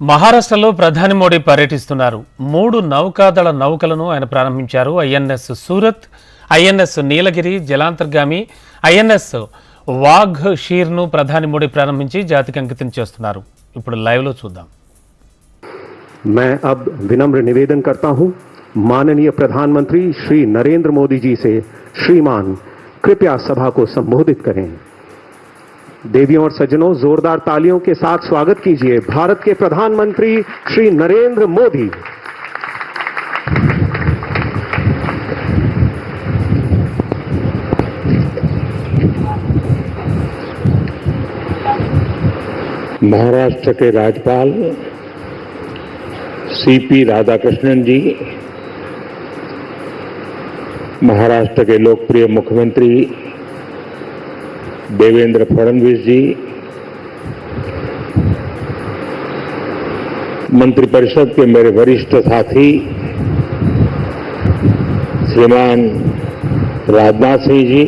మహారాష్ట్రలో ప్రధాని మోడీ పర్యటిస్తున్నారు. 3 నౌకాదళ నౌకలను ఆయన ప్రారంభించారు. ఐఎన్ఎస్ సూరత్, ఐఎన్ఎస్ నీలగిరి జలాంతర్గామి, ఐఎన్ఎస్ వాఘ్ షీర్ను ప్రధాని మోడీ ప్రారంభించి జాతికి అంకితం చేస్తున్నారు. ఇప్పుడు లైవ్లో చూద్దాం. मैं अब विनम्र निवेदन करता हूं माननीय प्रधानमंत्री श्री नरेंद्र मोदी जी से, श्रीमान कृपया सभा को संबोधित करें। देवियों और सज्जनों, जोरदार तालियों के साथ स्वागत कीजिए भारत के प्रधानमंत्री श्री नरेंद्र मोदी। महाराष्ट्र के राज्यपाल सीपी राधाकृष्णन जी, महाराष्ट्र के लोकप्रिय मुख्यमंत्री देवेंद्र फडणवीस जी, मंत्रिपरिषद के मेरे वरिष्ठ साथी श्रीमान राजनाथ सिंह जी,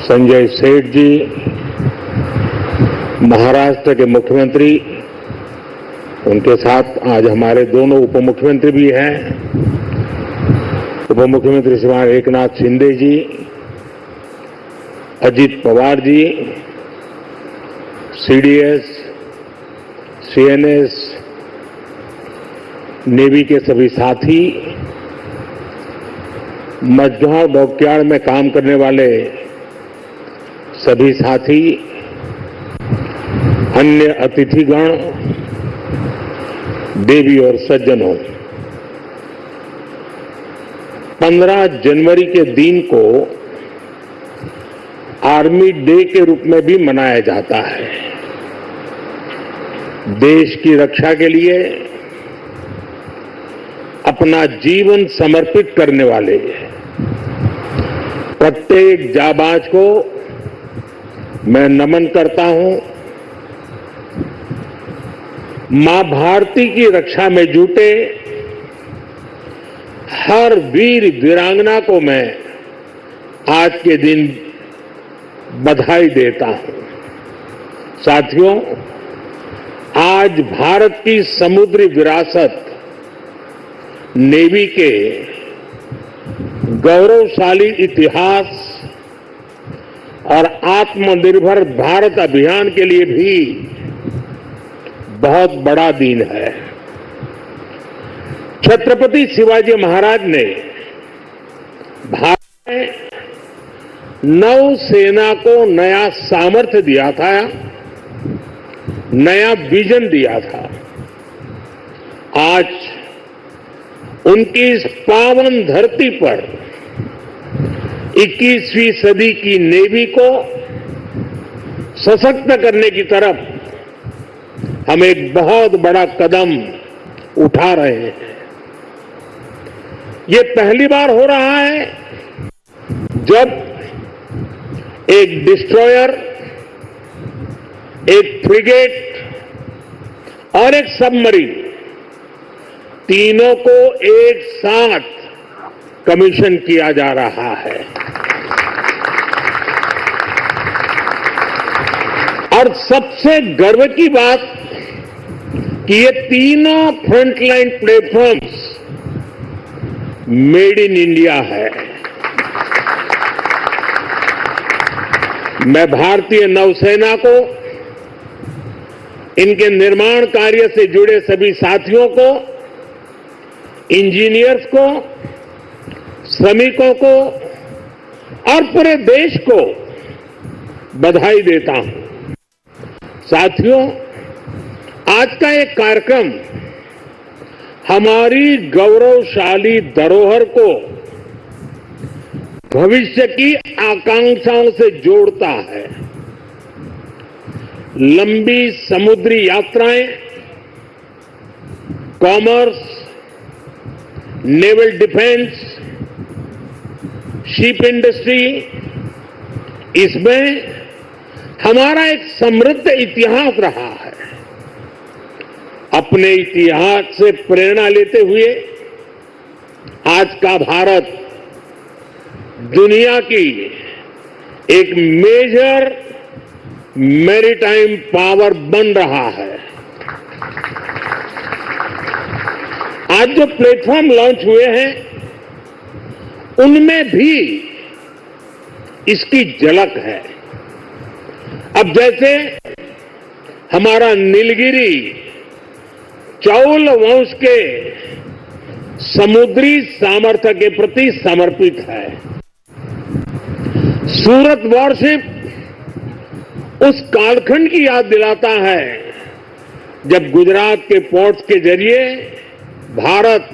संजय सेठ जी, महाराष्ट्र के मुख्यमंत्री, उनके साथ आज हमारे दोनों उप मुख्यमंत्री भी हैं, उप मुख्यमंत्री श्रीमान एकनाथ शिंदे जी, Ajit Pawar ji, CDS, CNS, navy के सभी साथी, मझगांव डॉकयार्ड में काम करने वाले सभी साथी, अन्य अतिथिगण, देवी और सज्जनों, 15 जनवरी के दिन को आर्मी डे के रूप में भी मनाया जाता है। देश की रक्षा के लिए अपना जीवन समर्पित करने वाले प्रत्येक जाबाज को मैं नमन करता हूं। मां भारती की रक्षा में जुटे हर वीर वीरांगना को मैं आज के दिन बधाई देता हूं। साथियों, आज भारत की समुद्री विरासत, नेवी के गौरवशाली इतिहास और आत्मनिर्भर भारत अभियान के लिए भी बहुत बड़ा दिन है। छत्रपति शिवाजी महाराज ने भारत में नौसेना को नया सामर्थ्य दिया था, नया विजन दिया था। आज उनकी इस पावन धरती पर 21वीं सदी की नेवी को सशक्त करने की तरफ हम एक बहुत बड़ा कदम उठा रहे हैं। ये पहली बार हो रहा है जब एक डिस्ट्रॉयर, एक फ्रिगेट और एक सबमरीन, तीनों को एक साथ कमीशन किया जा रहा है। और सबसे गर्व की बात कि ये तीनों frontline platforms made in India है। मैं भारतीय नौसेना को, इनके निर्माण कार्य से जुड़े सभी साथियों को, इंजीनियर्स को, श्रमिकों को और पूरे देश को बधाई देता हूं। साथियों, आज का एक कार्यक्रम हमारी गौरवशाली धरोहर को भविष्य की आकांक्षाओं से जोड़ता है। लंबी समुद्री यात्राएं, commerce, naval defence, ship industry, इसमें हमारा एक समृद्ध इतिहास रहा है। अपने इतिहास से प्रेरणा लेते हुए आज का भारत दुनिया की एक मेजर मैरीटाइम पावर बन रहा है। आज जो प्लेटफॉर्म लॉन्च हुए हैं उनमें भी इसकी झलक है। अब जैसे हमारा नीलगिरी चौल वंश के समुद्री सामर्थ्य के प्रति समर्पित है। सूरत वॉरशिप उस कालखंड की याद दिलाता है जब गुजरात के पोर्ट्स के जरिए भारत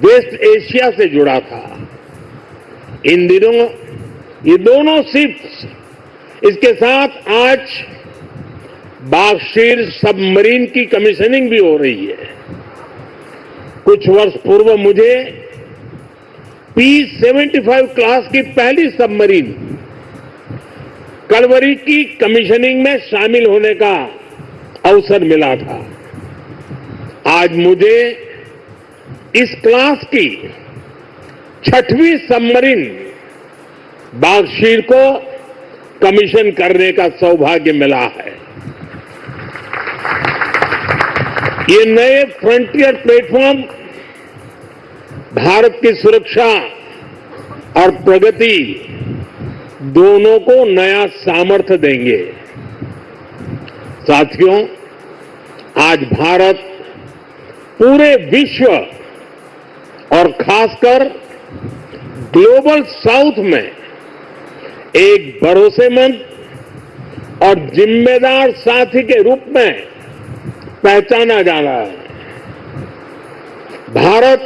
वेस्ट एशिया से जुड़ा था। इन दिनों ये दोनों शिप्स, इसके साथ आज बागशीर सबमरीन की कमीशनिंग भी हो रही है। कुछ वर्ष पूर्व मुझे P-75 क्लास की पहली सबमरीन कलवरी की कमीशनिंग में शामिल होने का अवसर मिला था। आज मुझे इस क्लास की 6वीं सबमरीन बागशीर को कमीशन करने का सौभाग्य मिला है। ये नए फ्रंटियर प्लेटफॉर्म भारत की सुरक्षा और प्रगति दोनों को नया सामर्थ्य देंगे। साथियों, आज भारत पूरे विश्व और खासकर ग्लोबल साउथ में एक भरोसेमंद और जिम्मेदार साथी के रूप में पहचाना जा रहा है। भारत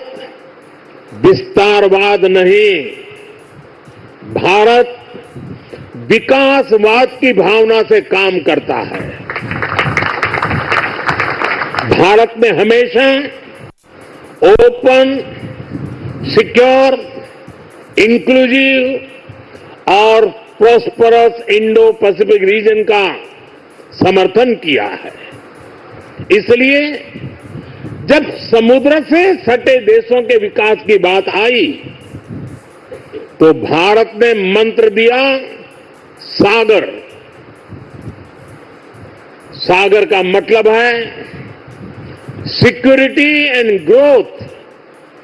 विस्तारवाद नहीं, भारत विकासवाद की भावना से काम करता है। भारत ने हमेशा ओपन, सिक्योर, इंक्लूसिव और प्रॉस्परस इंडो पैसिफिक रीजन का समर्थन किया है। इसलिए जब समुद्र से सटे देशों के विकास की बात आई तो भारत ने मंत्र दिया सागर। सागर का मतलब है security and growth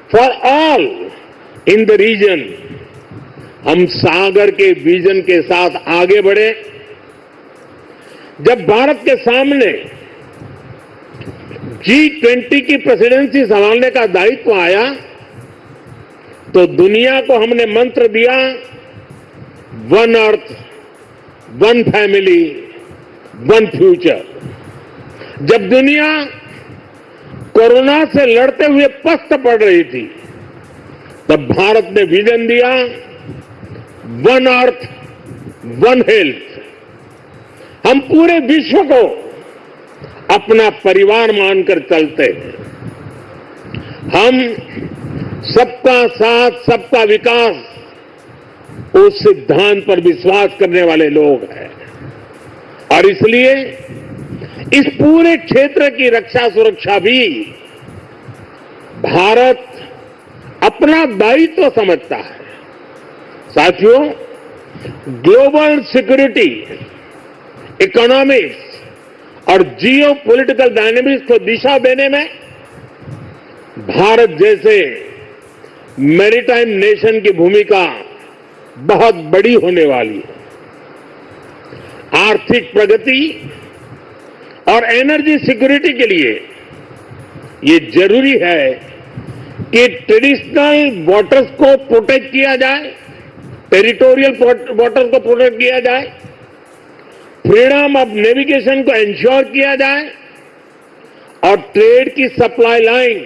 for all in the region. हम सागर के विजन के साथ आगे बढ़े। जब भारत के सामने G20 की प्रेसिडेंसी संभालने का दायित्व आया तो दुनिया को हमने मंत्र दिया one earth, one family, one future. जब दुनिया कोरोना से लड़ते हुए पस्त पड़ रही थी तब भारत ने विजन दिया वन अर्थ, वन हेल्थ। हम पूरे विश्व को अपना परिवार मानकर चलते हैं। हम सबका साथ, सबका विकास उस सिद्धांत पर विश्वास करने वाले लोग हैं और इसलिए इस पूरे क्षेत्र की रक्षा सुरक्षा भी भारत अपना दायित्व समझता है। साथियों, ग्लोबल सिक्योरिटी, इकोनॉमिक्स और जियो पॉलिटिकल डायनेमिक्स को दिशा देने में भारत जैसे मैरीटाइम नेशन की भूमिका बहुत बड़ी होने वाली है। आर्थिक प्रगति और एनर्जी सिक्योरिटी के लिए ये जरूरी है कि ट्रेडिशनल वाटर्स को प्रोटेक्ट किया जाए, टेरिटोरियल वाटर्स को प्रोटेक्ट किया जाए, फ्रीडम ऑफ नेविगेशन को इंश्योर किया जाए और ट्रेड की सप्लाई लाइन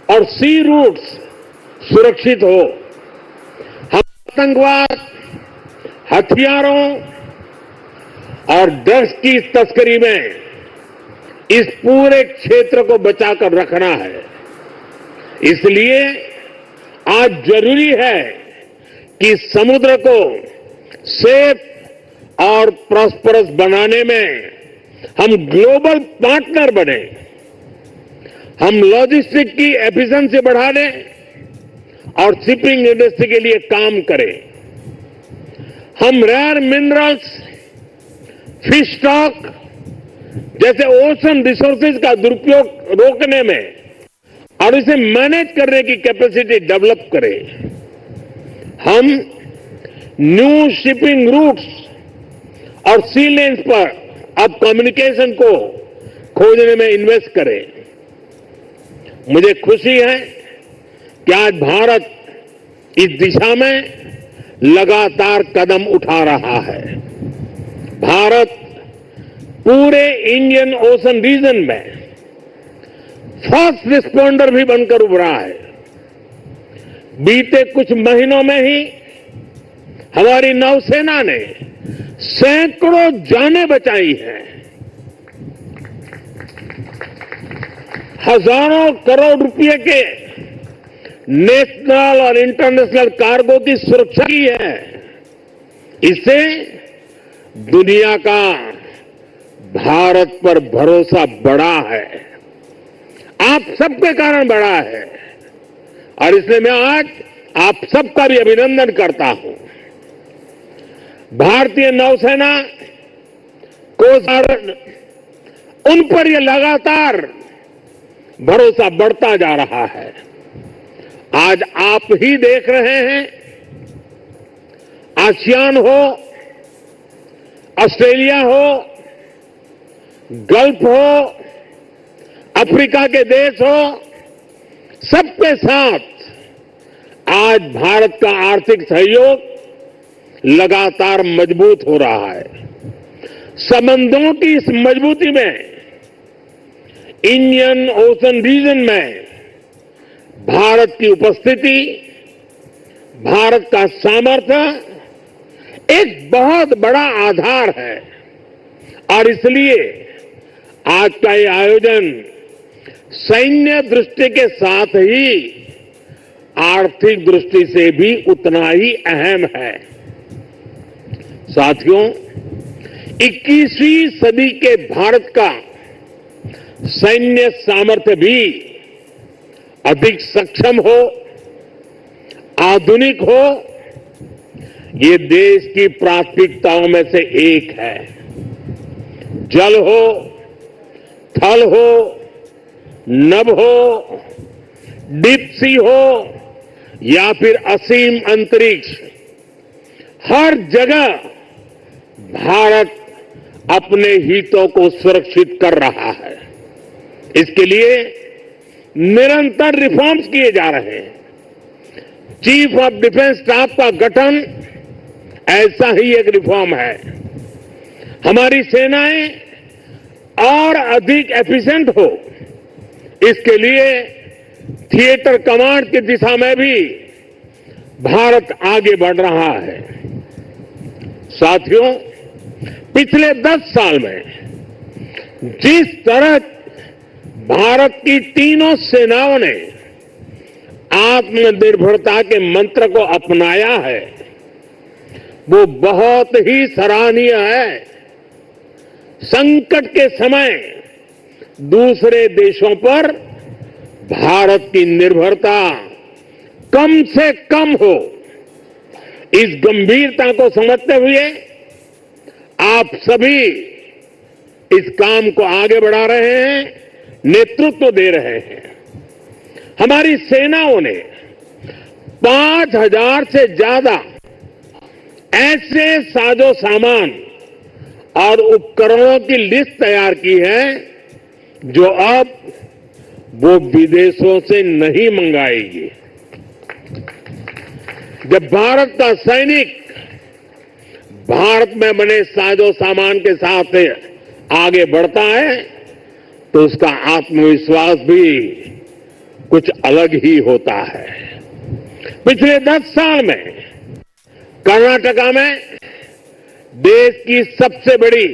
और सी रूट्स सुरक्षित हो। हम आतंकवाद, हथियारों और ड्रग्स की तस्करी में इस पूरे क्षेत्र को बचाकर रखना है। इसलिए आज जरूरी है कि समुद्र को सेफ और प्रॉस्परस बनाने में हम ग्लोबल पार्टनर बने। हम लॉजिस्टिक की एफिशिएंसी बढ़ाने और शिपिंग इंडस्ट्री के लिए काम करें। हम रेयर मिनरल्स, फिश स्टॉक जैसे ओशन रिसोर्सेज का दुरुपयोग रोकने में और इसे मैनेज करने की कैपेसिटी डेवलप करें। हम न्यू शिपिंग रूट्स और सी लेन्स पर अब कम्युनिकेशन को खोजने में इन्वेस्ट करें। मुझे खुशी है कि आज भारत इस दिशा में लगातार कदम उठा रहा है। भारत पूरे इंडियन ओशन रीजन में फर्स्ट रिस्पॉन्डर भी बनकर उभरा है। बीते कुछ महीनों में ही हमारी नौसेना ने सैकड़ों जानें बचाई हैं। हजारों करोड़ रुपए के नेशनल और इंटरनेशनल कार्गो की सुरक्षा की है। इससे दुनिया का भारत पर भरोसा बढ़ा है, आप सबके कारण बढ़ा है, और इसलिए मैं आज आप सबका भी अभिनंदन करता हूं। भारतीय नौसेना कोस्ट गार्ड, उन पर यह लगातार भरोसा बढ़ता जा रहा है। आज आप ही देख रहे हैं, आसियान हो, ऑस्ट्रेलिया हो, गल्फ हो, अफ्रीका के देश हो, सबके साथ आज भारत का आर्थिक सहयोग लगातार मजबूत हो रहा है। संबंधों की इस मजबूती में इंडियन ओशन रीजन में भारत की उपस्थिति, भारत का सामर्थ्य एक बहुत बड़ा आधार है, और इसलिए आज का ये आयोजन सैन्य दृष्टि के साथ ही आर्थिक दृष्टि से भी उतना ही अहम है। साथियों, 21वीं सदी के भारत का सैन्य सामर्थ्य भी अधिक सक्षम हो, आधुनिक हो, ये देश की प्राथमिकताओं में से एक है। जल हो, थल हो, नभ हो, डीप सी हो या फिर असीम अंतरिक्ष, हर जगह भारत अपने हितों को सुरक्षित कर रहा है। इसके लिए निरंतर रिफॉर्म्स किए जा रहे हैं। चीफ ऑफ डिफेंस स्टाफ का गठन ऐसा ही एक रिफॉर्म है। हमारी सेनाएं और अधिक एफिशिएंट हो, इसके लिए थिएटर कमांड की दिशा में भी भारत आगे बढ़ रहा है। साथियों, पिछले 10 साल में जिस तरह भारत की तीनों सेनाओं ने आत्मनिर्भरता के मंत्र को अपनाया है, वो बहुत ही सराहनीय है। संकट के समय दूसरे देशों पर भारत की निर्भरता कम से कम हो, इस गंभीरता को समझते हुए आप सभी इस काम को आगे बढ़ा रहे हैं, नेतृत्व दे रहे हैं। हमारी सेनाओं ने 5000 से ज्यादा ऐसे साजो सामान और उपकरणों की लिस्ट तैयार की है जो अब वो विदेशों से नहीं मंगाएगी। जब भारत का सैनिक भारत में बने साजो सामान के साथ आगे बढ़ता है तो उसका आत्मविश्वास भी कुछ अलग ही होता है। पिछले 10 साल में कर्नाटका में देश की सबसे बड़ी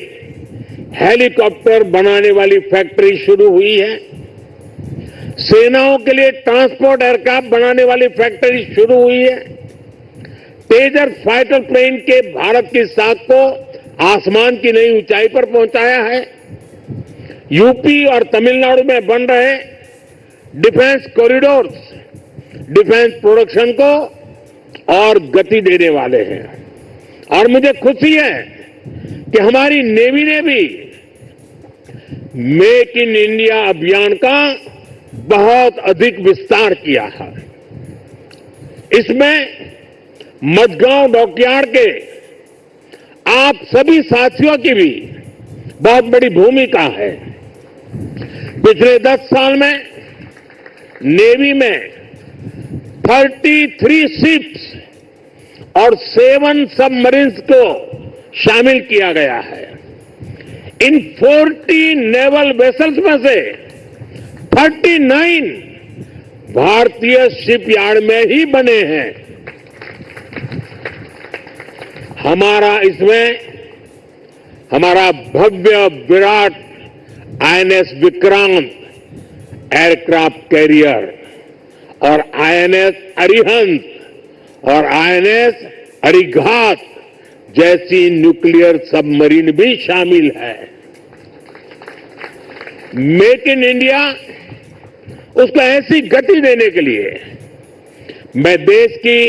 हेलीकॉप्टर बनाने वाली फैक्ट्री शुरू हुई है। सेनाओं के लिए ट्रांसपोर्ट एयरक्राफ्ट बनाने वाली फैक्ट्री शुरू हुई है। तेजस फाइटर प्लेन के भारत की साख को आसमान की नई ऊंचाई पर पहुंचाया है। यूपी और तमिलनाडु में बन रहे डिफेंस कॉरिडोर्स डिफेंस प्रोडक्शन को और गति देने वाले हैं। और मुझे खुशी है कि हमारी नेवी ने भी मेक इन इंडिया अभियान का बहुत अधिक विस्तार किया है। इसमें मझगांव डॉकयार्ड के आप सभी साथियों की भी बहुत बड़ी भूमिका है। पिछले 10 साल में नेवी में 33 शिप्स और 7 सबमरीन्स को शामिल किया गया है। इन 40 नेवल वेसल्स में से 39 भारतीय शिपयार्ड में ही बने हैं। हमारा भव्य विराट आईएनएस विक्रांत एयरक्राफ्ट कैरियर और आईएनएस अरिहंत और आईएनएस अरिघात जैसी न्यूक्लियर सबमरीन भी शामिल है। मेक इन इंडिया उसको ऐसी गति देने के लिए मैं देश की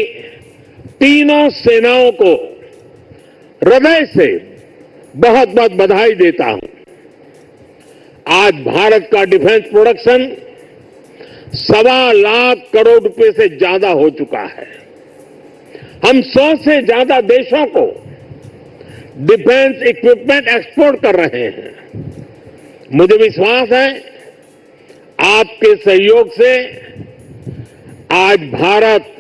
तीनों सेनाओं को हृदय से बहुत बहुत बधाई देता हूं। आज भारत का डिफेंस प्रोडक्शन 1.25 लाख करोड़ रुपए से ज्यादा हो चुका है। हम 100 से ज्यादा देशों को डिफेंस इक्विपमेंट एक्सपोर्ट कर रहे हैं। मुझे विश्वास है आपके सहयोग से आज भारत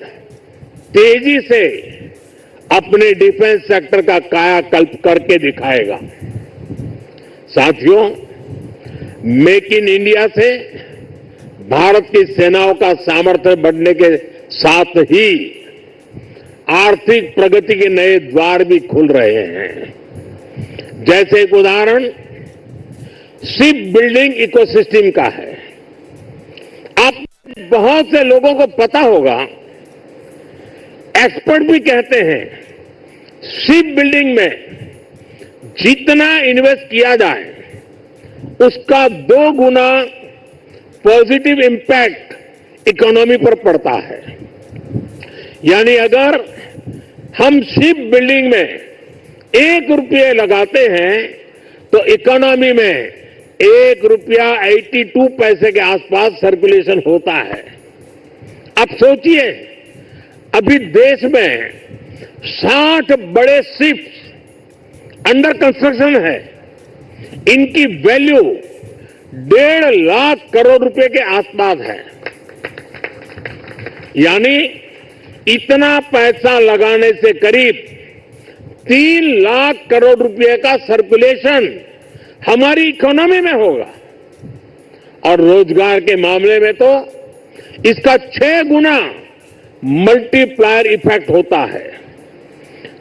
तेजी से अपने डिफेंस सेक्टर का कायाकल्प करके दिखाएगा। साथियों, मेक इन इंडिया से भारत की सेनाओं का सामर्थ्य बढ़ने के साथ ही आर्थिक प्रगति के नए द्वार भी खुल रहे हैं। जैसे एक उदाहरण शिप बिल्डिंग इकोसिस्टम का है। आप बहुत से लोगों को पता होगा, एक्सपर्ट भी कहते हैं शिप बिल्डिंग में जितना इन्वेस्ट किया जाए उसका 2 गुना पॉजिटिव इंपैक्ट इकोनॉमी पर पड़ता है। यानी अगर हम शिप बिल्डिंग में 1 रुपये लगाते हैं तो इकोनॉमी में 1 रुपया 82 पैसे के आसपास सर्कुलेशन होता है। अब सोचिए, अभी देश में 60 बड़े शिप्स अंडर कंस्ट्रक्शन है। इनकी वैल्यू 1.5 लाख करोड़ रुपए के आसपास है। यानी इतना पैसा लगाने से करीब 3 लाख करोड़ रुपए का सर्कुलेशन हमारी इकोनॉमी में होगा। और रोजगार के मामले में तो इसका 6 गुना मल्टीप्लायर इफेक्ट होता है।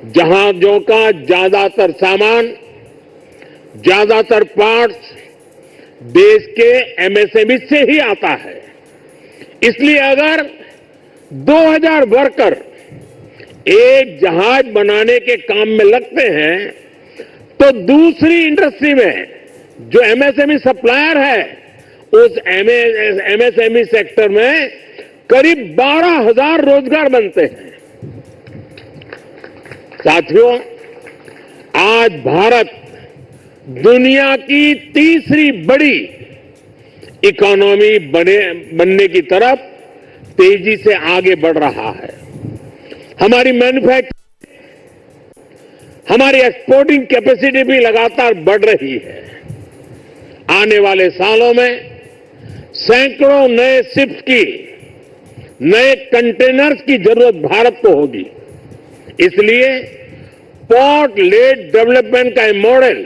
जहाजों का ज्यादातर सामान, ज्यादातर पार्ट्स देश के एमएसएमई से ही आता है। इसलिए अगर 2000 वर्कर एक जहाज बनाने के काम में लगते हैं तो दूसरी इंडस्ट्री में जो एमएसएमई सप्लायर है उस एमएसएमई सेक्टर में करीब 12,000 रोजगार बनते हैं। साथियों, आज भारत दुनिया की तीसरी बड़ी इकोनॉमी बनने की तरफ तेजी से आगे बढ़ रहा है। हमारी मैन्युफैक्चरिंग, हमारी एक्सपोर्टिंग कैपेसिटी भी लगातार बढ़ रही है। आने वाले सालों में सैकड़ों नए शिप्स की, नए कंटेनर्स की जरूरत भारत को होगी। इसलिए पोर्ट लेड डेवलपमेंट का मॉडल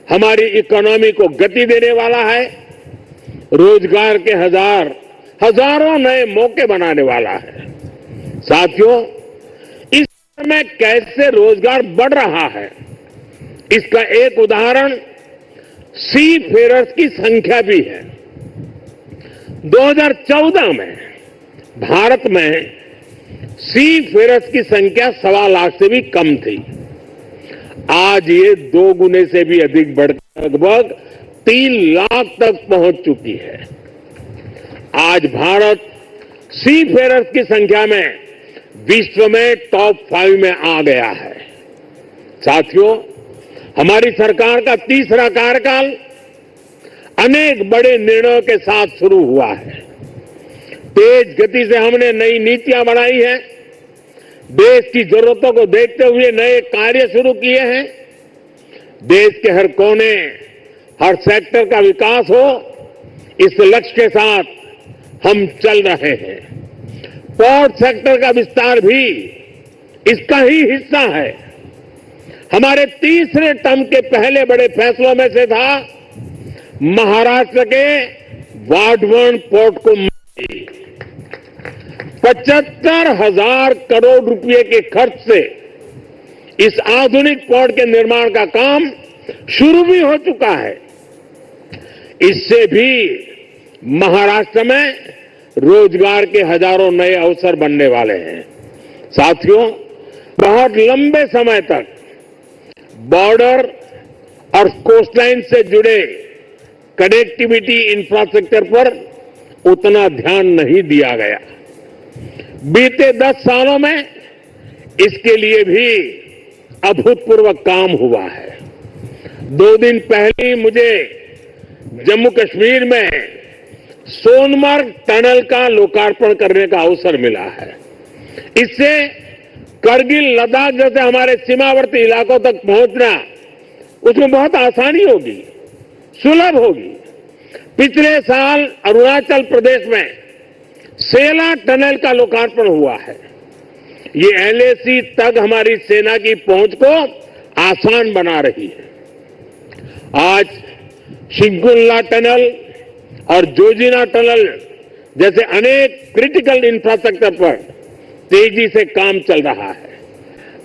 हमारी इकोनॉमी को गति देने वाला है, रोजगार के हजारों नए मौके बनाने वाला है। साथियों, इस समय कैसे रोजगार बढ़ रहा है, इसका एक उदाहरण सी फेरर्स की संख्या भी है। 2014 में भारत में सी फेरर्स की संख्या 1.25 लाख से भी कम थी। आज ये 2 गुने से भी अधिक बढ़कर लगभग 3 लाख तक पहुंच चुकी है। आज भारत सी फेरर्स की संख्या में विश्व में टॉप 5 में आ गया है। साथियों, हमारी सरकार का तीसरा कार्यकाल अनेक बड़े निर्णयों के साथ शुरू हुआ है। तेज गति से हमने नई नीतियां बनाई हैं, देश की जरूरतों को देखते हुए नए कार्य शुरू किए हैं। देश के हर कोने, हर सेक्टर का विकास हो, इस लक्ष्य के साथ हम चल रहे हैं। पोर्ट सेक्टर का विस्तार भी इसका ही हिस्सा है। हमारे तीसरे टर्म के पहले बड़े फैसलों में से था महाराष्ट्र के वाढवण पोर्ट को 75,000 करोड़ रुपए के खर्च से इस आधुनिक पोर्ट के निर्माण का काम शुरू भी हो चुका है। इससे भी महाराष्ट्र में रोजगार के हजारों नए अवसर बनने वाले हैं। साथियों, बहुत लंबे समय तक बॉर्डर और कोस्टलाइन से जुड़े कनेक्टिविटी इंफ्रास्ट्रक्चर पर उतना ध्यान नहीं दिया गया। बीते 10 सालों में इसके लिए भी अभूतपूर्व काम हुआ है। 2 दिन पहले ही मुझे जम्मू कश्मीर में सोनमर्ग टनल का लोकार्पण करने का अवसर मिला है। इससे करगिल, लद्दाख जैसे हमारे सीमावर्ती इलाकों तक पहुंचना, उसमें बहुत आसानी होगी, सुलभ होगी। पिछले साल अरुणाचल प्रदेश में सेला टनल का लोकार्पण हुआ है। ये एलएसी तक हमारी सेना की पहुंच को आसान बना रही है। आज शिंकुल्ला टनल और जोजिना टनल जैसे अनेक क्रिटिकल इंफ्रास्ट्रक्चर पर तेजी से काम चल रहा है।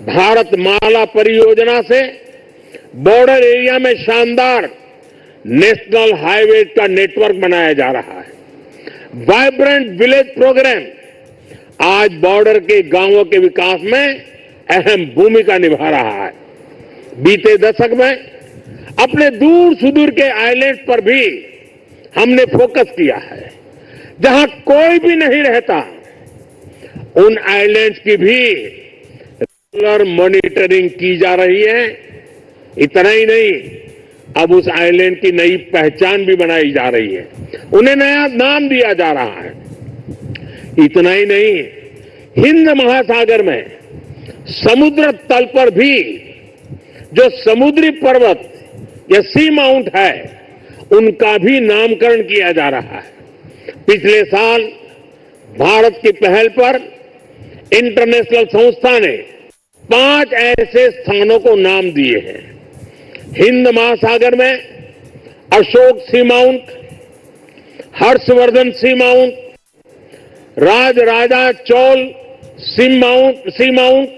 भारत माला परियोजना से बॉर्डर एरिया में शानदार नेशनल हाईवे का नेटवर्क बनाया जा रहा है। वाइब्रेंट विलेज प्रोग्राम आज बॉर्डर के गांवों के विकास में अहम भूमिका निभा रहा है। बीते दशक में अपने दूर सुदूर के आइलैंड पर भी हमने फोकस किया है। जहां कोई भी नहीं रहता, उन आइलैंड्स की भी रेगुलर मॉनिटरिंग की जा रही है। इतना ही नहीं, अब उस आइलैंड की नई पहचान भी बनाई जा रही है, उन्हें नया नाम दिया जा रहा है। इतना ही नहीं, हिंद महासागर में समुद्र तल पर भी जो समुद्री पर्वत या सी माउंट है, उनका भी नामकरण किया जा रहा है। पिछले साल भारत की पहल पर इंटरनेशनल संस्था ने 5 ऐसे स्थानों को नाम दिए हैं। हिंद महासागर में अशोक सी माउंट, हर्षवर्धन सी माउंट, राजराजा चोल सी माउंट,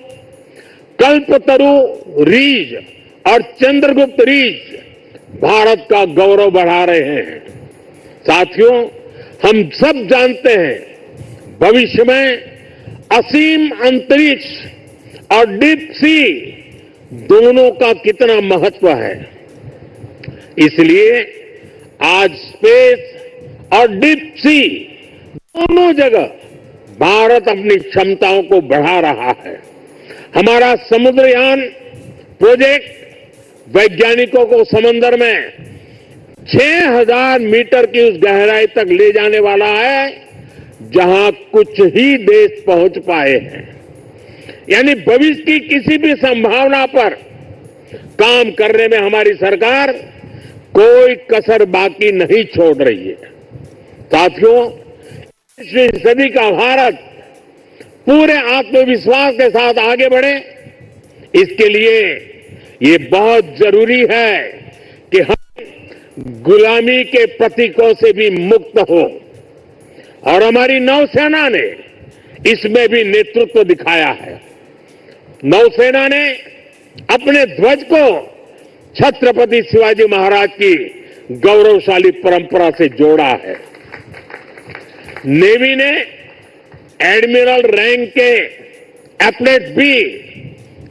कल्पतरु रीज और चंद्रगुप्त रीज भारत का गौरव बढ़ा रहे हैं। साथियों, हम सब जानते हैं भविष्य में असीम अंतरिक्ष और डीप सी दोनों का कितना महत्व है। इसलिए आज स्पेस और डीप सी दोनों जगह भारत अपनी क्षमताओं को बढ़ा रहा है। हमारा समुद्रयान प्रोजेक्ट वैज्ञानिकों को समंदर में 6,000 मीटर की उस गहराई तक ले जाने वाला है जहां कुछ ही देश पहुंच पाए हैं। यानी भविष्य की किसी भी संभावना पर काम करने में हमारी सरकार कोई कसर बाकी नहीं छोड़ रही है। साथियों, 21वीं सदी का भारत पूरे आत्मविश्वास के साथ आगे बढ़े, इसके लिए ये बहुत जरूरी है कि हम गुलामी के प्रतीकों से भी मुक्त हो। और हमारी नौसेना ने इसमें भी नेतृत्व दिखाया है। नौसेना ने अपने ध्वज को छत्रपति शिवाजी महाराज की गौरवशाली परंपरा से जोड़ा है। नेवी ने एडमिरल रैंक के एप्लेट्स भी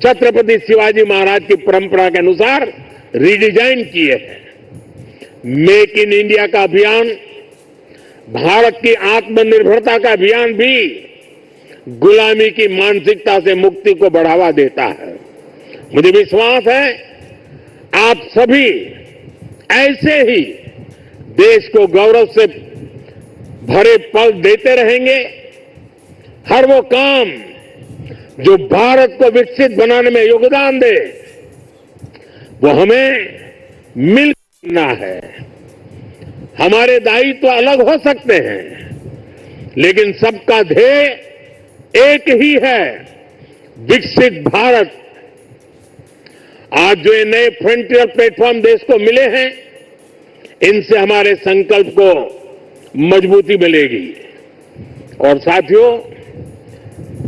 छत्रपति शिवाजी महाराज की परंपरा के अनुसार रिडिजाइन किए हैं। मेक इन इंडिया का अभियान, भारत की आत्मनिर्भरता का अभियान भी गुलामी की मानसिकता से मुक्ति को बढ़ावा देता है। मुझे विश्वास है आप सभी ऐसे ही देश को गौरव से भरे पल देते रहेंगे। हर वो काम जो भारत को विकसित बनाने में योगदान दे, वो हमें मिल करना है। हमारे दायित्व अलग हो सकते हैं, लेकिन सबका ध्येय एक ही है, विकसित भारत। आज जो ये नए फ्रंटियर प्लेटफॉर्म देश को मिले हैं, इनसे हमारे संकल्प को मजबूती मिलेगी। और साथियों,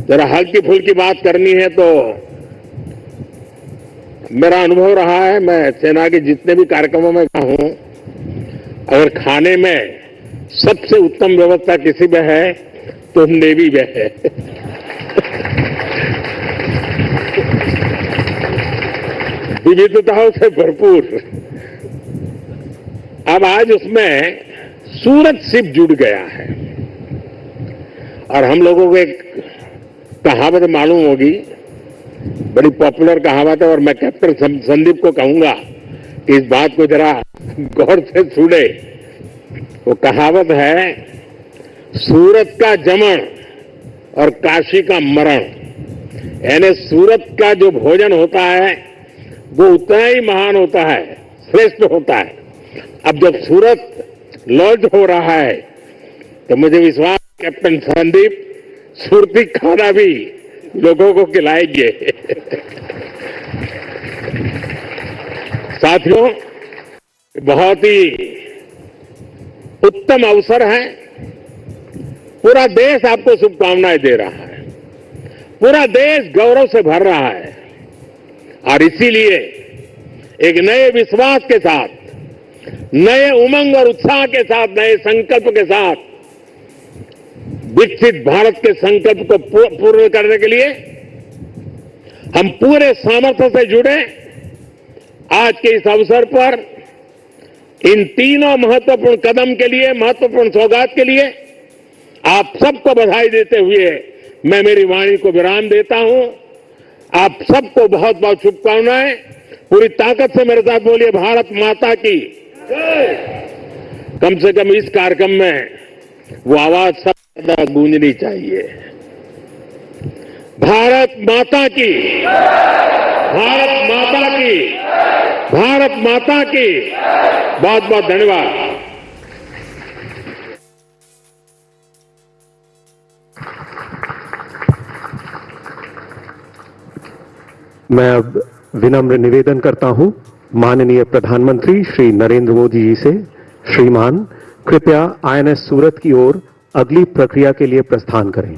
जरा हल्की फुल्की बात करनी है तो मेरा अनुभव रहा है, मैं सेना के जितने भी कार्यक्रमों में गया हूं, अगर खाने में सबसे उत्तम व्यवस्था किसी में है तो नेवी में है। विविधताओं से भरपूर। अब आज उसमें सूरत सिप जुड़ गया है। और हम लोगों को एक कहावत मालूम होगी, बड़ी पॉपुलर कहावत है, और मैं कैप्टन संदीप को कहूंगा कि इस बात को जरा गौर से सुने। वो कहावत है, सूरत का जमण और काशी का मरण। यानी सूरत का जो भोजन होता है वो उतना ही महान होता है, श्रेष्ठ होता है। अब जब सूरत लॉन्च हो रहा है तो मुझे विश्वास कैप्टन संदीप सुरती खाना भी लोगों को खिलाएंगे। साथियों, बहुत ही उत्तम अवसर है। पूरा देश आपको शुभकामनाएं दे रहा है, पूरा देश गौरव से भर रहा है। और इसीलिए एक नए विश्वास के साथ, नए उमंग और उत्साह के साथ, नए संकल्प के साथ विकसित भारत के संकल्प को पूर्ण करने के लिए हम पूरे सामर्थ्य से जुड़े। आज के इस अवसर पर इन तीनों महत्वपूर्ण कदम के लिए, महत्वपूर्ण सौगात के लिए आप सबको बधाई देते हुए मैं मेरी वाणी को विराम देता हूं। आप सबको बहुत बहुत शुभकामनाएं। पूरी ताकत से मेरे साथ बोलिए, भारत माता की जय। कम से कम इस कार्यक्रम में वो आवाज सबसे ज्यादा गूंजनी चाहिए। भारत माता की, भारत माता की, भारत माता की। बहुत बहुत धन्यवाद। मैं अब विनम्र निवेदन करता हूं माननीय प्रधानमंत्री श्री नरेंद्र मोदी जी से, श्रीमान कृपया आईएनएस सूरत की ओर अगली प्रक्रिया के लिए प्रस्थान करें।